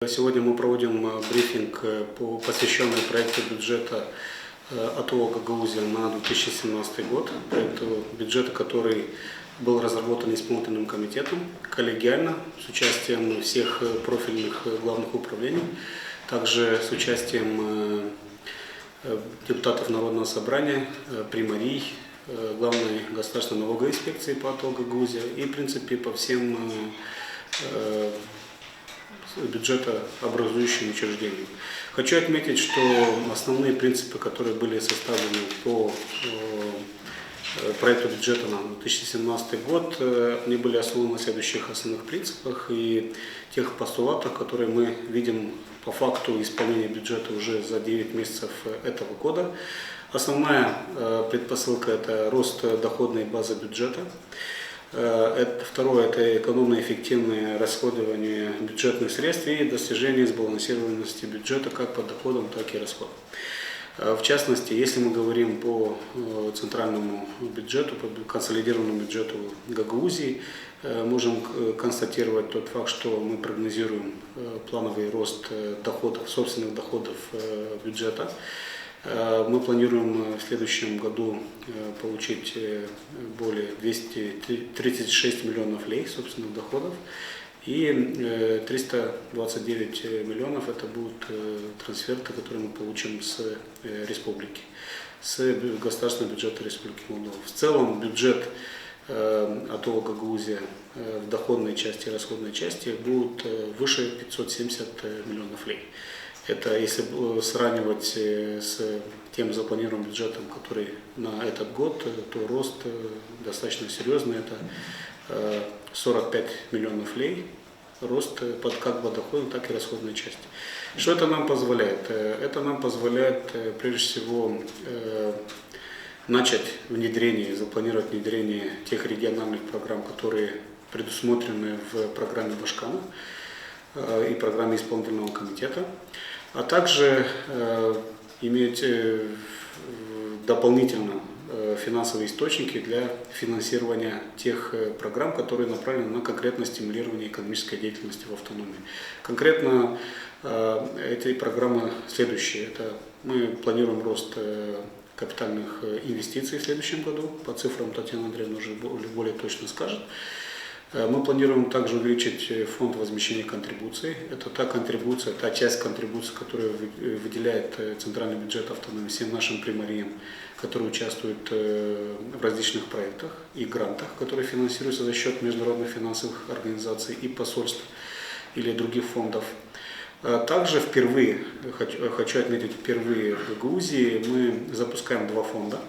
Сегодня мы проводим брифинг, посвященный проекту бюджета АТО Гагаузия на 2017 год. Проекту бюджета, который был разработан исполнительным комитетом коллегиально с участием всех профильных главных управлений, также с участием депутатов Народного собрания, примарий, главной государственной налоговой инспекции по АТО Гагаузия и, в принципе, по всем бюджетообразующим учреждениям. Хочу отметить, что основные принципы, которые были составлены по проекту бюджета на 2017 год, они были основаны на следующих основных принципах и тех постулатах, которые мы видим по факту исполнения бюджета уже за 9 месяцев этого года. Основная предпосылка – это рост доходной базы бюджета. Второе – это экономное и эффективное расходование бюджетных средств и достижение сбалансированности бюджета как по доходам, так и расходам. В частности, если мы говорим по центральному бюджету, по консолидированному бюджету Гагаузии, можем констатировать тот факт, что мы прогнозируем плановый рост доходов, собственных доходов бюджета. Мы планируем в следующем году получить более 236 миллионов лей собственных доходов и 329 миллионов это будут трансферты, которые мы получим с республики, с государственного бюджета Республики Молдова. В целом бюджет АТО Гагаузия в доходной части и расходной части будут выше 570 миллионов лей. Это если сравнивать с тем запланированным бюджетом, который на этот год, то рост достаточно серьезный, это 45 миллионов лей, рост под как по доходной, так и расходной части. Что это нам позволяет? Это нам позволяет прежде всего начать внедрение, запланировать внедрение тех региональных программ, которые предусмотрены в программе Башкана и программе исполнительного комитета, а также иметь дополнительно финансовые источники для финансирования тех программ, которые направлены на конкретное стимулирование экономической деятельности в автономии. Конкретно эти программы следующие. Это мы планируем рост капитальных инвестиций в следующем году. По цифрам Татьяна Андреевна уже более точно скажет. Мы планируем также увеличить фонд возмещения контрибуций. Это та контрибуция, та часть контрибуции, которую выделяет центральный бюджет автономии всем нашим примариям, которые участвуют в различных проектах и грантах, которые финансируются за счет международных финансовых организаций и посольств или других фондов. Также впервые, хочу отметить, впервые в Гагаузии мы запускаем два фонда.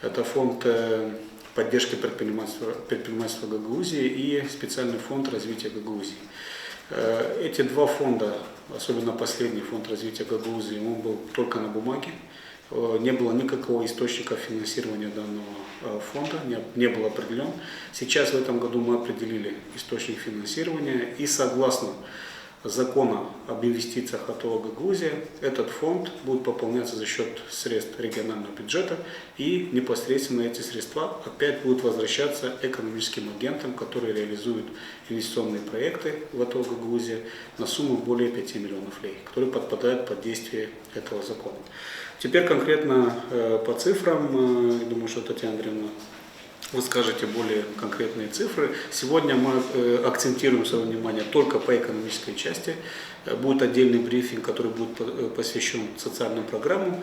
Это фонд поддержки предпринимательства Гагаузии и специальный фонд развития Гагаузии. Эти два фонда, особенно последний фонд развития Гагаузии, он был только на бумаге. Не было никакого источника финансирования данного фонда, не был определен. Сейчас в этом году мы определили источник финансирования и согласно закона об инвестициях АТО Гагаузия этот фонд будет пополняться за счет средств регионального бюджета и непосредственно эти средства опять будут возвращаться экономическим агентам, которые реализуют инвестиционные проекты в АТО Гагаузия на сумму более 5 миллионов лей, которые подпадают под действие этого закона. Теперь конкретно по цифрам, я думаю, что Татьяна Андреевна вы скажете более конкретные цифры. Сегодня мы акцентируем свое внимание только по экономической части. Будет отдельный брифинг, который будет посвящен социальным программам.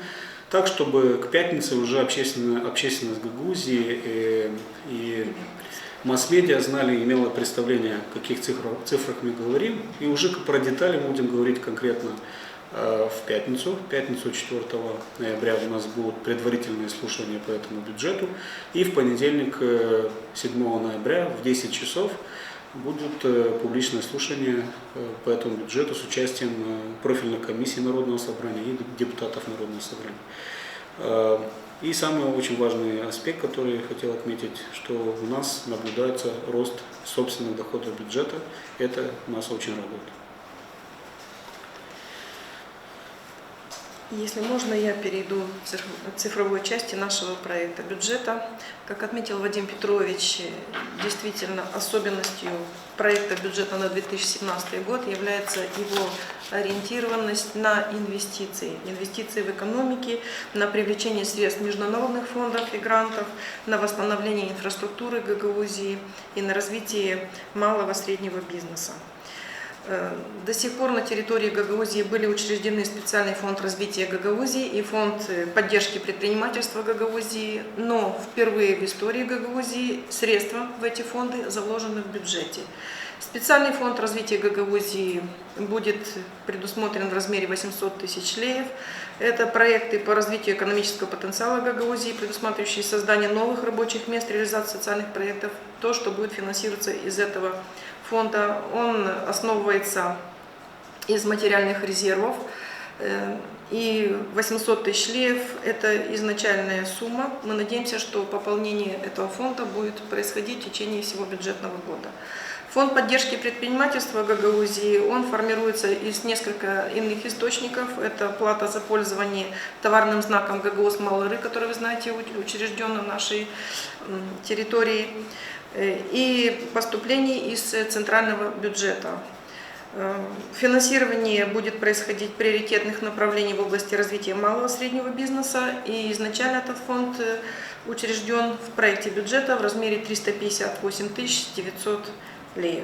Так, чтобы к пятнице уже общественность Гагаузии и масс-медиа знали, имела представление, о каких цифрах мы говорим. И уже про детали мы будем говорить конкретно в пятницу 4 ноября у нас будут предварительные слушания по этому бюджету. И в понедельник 7 ноября в 10 часов будут публичные слушания по этому бюджету с участием профильной комиссии Народного собрания и депутатов Народного собрания. И самый очень важный аспект, который я хотел отметить, что у нас наблюдается рост собственных доходов бюджета. Это нас очень радует. Если можно, я перейду к цифровой части нашего проекта бюджета. Как отметил Вадим Петрович, действительно особенностью проекта бюджета на 2017 год является его ориентированность на инвестиции. Инвестиции в экономике, на привлечение средств международных фондов и грантов, на восстановление инфраструктуры Гагаузии и на развитие малого и среднего бизнеса. До сих пор на территории Гагаузии были учреждены специальный фонд развития Гагаузии и фонд поддержки предпринимательства Гагаузии, но впервые в истории Гагаузии средства в эти фонды заложены в бюджете. Специальный фонд развития Гагаузии будет предусмотрен в размере 800 тысяч леев. Это проекты по развитию экономического потенциала Гагаузии, предусматривающие создание новых рабочих мест, реализацию социальных проектов. То, что будет финансироваться из этого фонда, он основывается из материальных резервов. И 800 тысяч леев – это изначальная сумма. Мы надеемся, что пополнение этого фонда будет происходить в течение всего бюджетного года. Фонд поддержки предпринимательства Гагаузии, он формируется из нескольких иных источников. Это плата за пользование товарным знаком Гагаоз Малыры, который, вы знаете, учрежден на нашей территории, и поступление из центрального бюджета. Финансирование будет происходить в приоритетных направлениях в области развития малого и среднего бизнеса, и изначально этот фонд учрежден в проекте бюджета в размере 358 900 леев.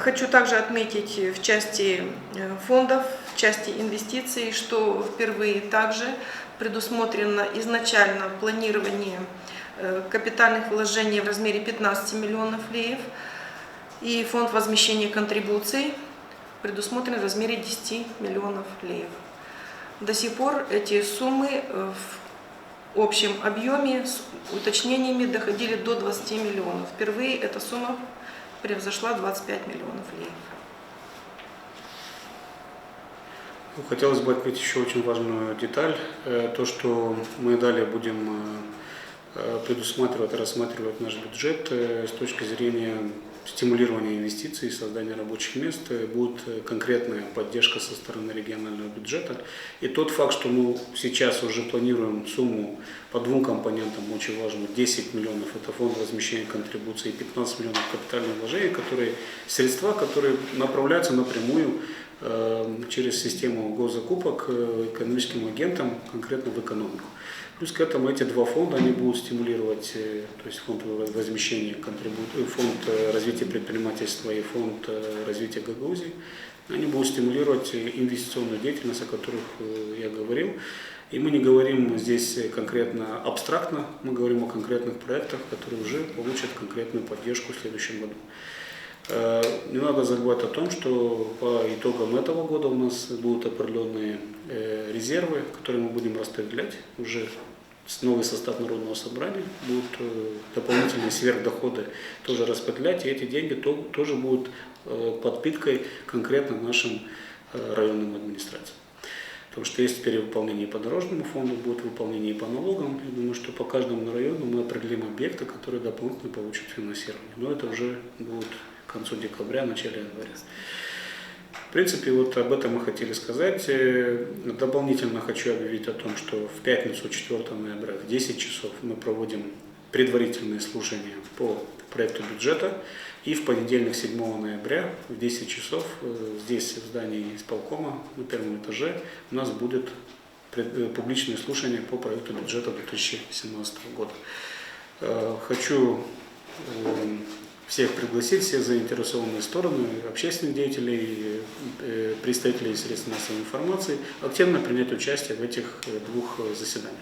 Хочу также отметить в части фондов, в части инвестиций, что впервые также предусмотрено изначально планирование капитальных вложений в размере 15 миллионов леев, и фонд возмещения контрибуций предусмотрен в размере 10 миллионов леев. До сих пор эти суммы в общем объеме с уточнениями доходили до 20 миллионов. Впервые эта сумма превзошла 25 миллионов леев. Хотелось бы отметить еще очень важную деталь, то, что мы далее будем предусматривать и рассматривать наш бюджет с точки зрения стимулирования инвестиций, создания рабочих мест, будет конкретная поддержка со стороны регионального бюджета. И тот факт, что мы сейчас уже планируем сумму по двум компонентам очень важным: 10 миллионов – это фонд возмещения контрибуций, и 15 миллионов капитальных вложений, средства, которые направляются напрямую через систему госзакупок экономическим агентам конкретно в экономику. Плюс к этому эти два фонда они будут стимулировать, то есть фонд возмещения контрибуций, фонд развития предпринимательства и фонд развития Гагаузии, они будут стимулировать инвестиционную деятельность, о которых я говорил. И мы не говорим здесь конкретно абстрактно, мы говорим о конкретных проектах, которые уже получат конкретную поддержку в следующем году. Не надо забывать о том, что по итогам этого года у нас будут определенные резервы, которые мы будем распределять. Уже новый состав Народного собрания, будут дополнительные сверхдоходы тоже распределять, и эти деньги тоже будут подпиткой конкретно нашим районным администрациям. Потому что есть перевыполнение по дорожному фонду, будет выполнение и по налогам. Я думаю, что по каждому району мы определим объекты, которые дополнительно получат финансирование. Но это уже будет к концу декабря, начале января. В принципе, вот об этом мы хотели сказать. Дополнительно хочу объявить о том, что в пятницу 4 ноября в 10 часов мы проводим предварительные слушания по проекту бюджета. И в понедельник 7 ноября в 10 часов здесь, в здании исполкома на первом этаже, у нас будет публичное слушание по проекту бюджета 2017 года. Хочу всех пригласить, все заинтересованные стороны, общественных деятелей, представителей средств массовой информации, активно принять участие в этих двух заседаниях.